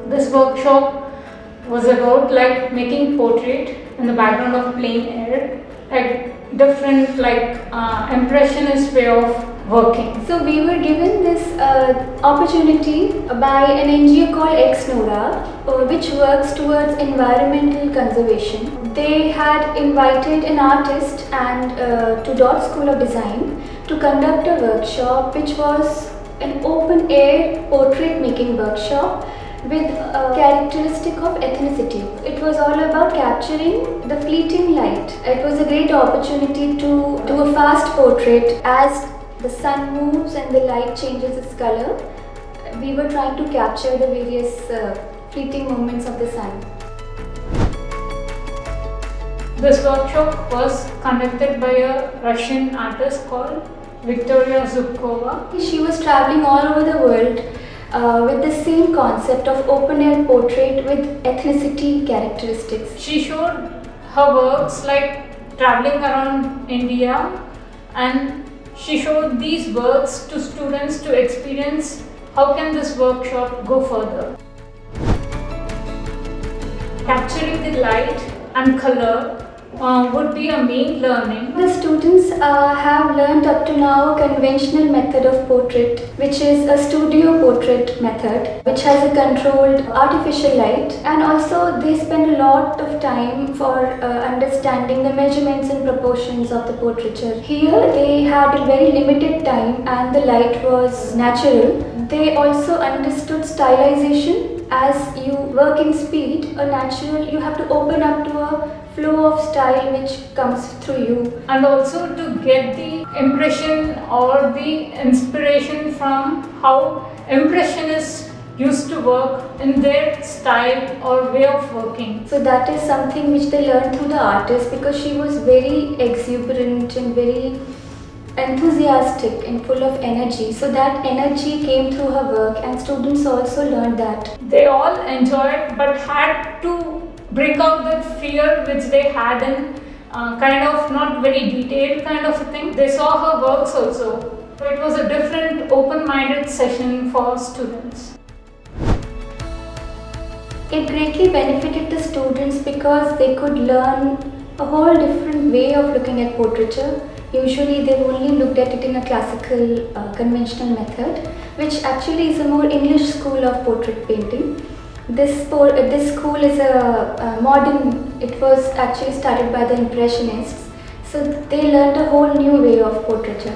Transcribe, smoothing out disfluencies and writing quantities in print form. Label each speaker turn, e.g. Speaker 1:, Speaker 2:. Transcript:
Speaker 1: This workshop was about like making portrait in the background of plain air, like different impressionist way of working.
Speaker 2: So we were given this opportunity by an NGO called Exnora, which works towards environmental conservation. They had invited an artist and to Dot School of Design to conduct a workshop, which was an open air portrait making workshop with a characteristic of ethnicity. It was all about capturing the fleeting light. It was a great opportunity to do a fast portrait as the sun moves and the light changes its color. We were trying to capture the various fleeting moments of the sun.
Speaker 1: This workshop was conducted by a Russian artist called Zubkova.
Speaker 2: She was traveling all over the world with the same concept of open air portrait with ethnicity characteristics.
Speaker 1: She showed her works like traveling around India, and she showed these works to students to experience how can this workshop go further. Capturing the light and color would be a main learning.
Speaker 2: The students have learned up to now a conventional method of portrait, which is a studio portrait method, which has a controlled artificial light, and also they spend a lot of time for understanding the measurements and proportions of the portraiture. Here they had a very limited time and the light was natural. They also understood stylization. As you work in speed, you have to open up to a flow of style which comes through you.
Speaker 1: And also to get the impression or the inspiration from how impressionists used to work in their style or way of working.
Speaker 2: So that is something which they learned through the artist, because she was very exuberant and very enthusiastic and full of energy. So that energy came through her work, and students also learned that.
Speaker 1: They all enjoyed but had to bring out that fear which they had in kind of not very detailed kind of a thing. They saw her works also. So it was a different open-minded session for students.
Speaker 2: It greatly benefited the students because they could learn a whole different way of looking at portraiture. Usually they've only looked at it in a classical conventional method, which actually is a more English school of portrait painting. This school is a modern, it was actually started by the Impressionists. So they learned a whole new way of portraiture.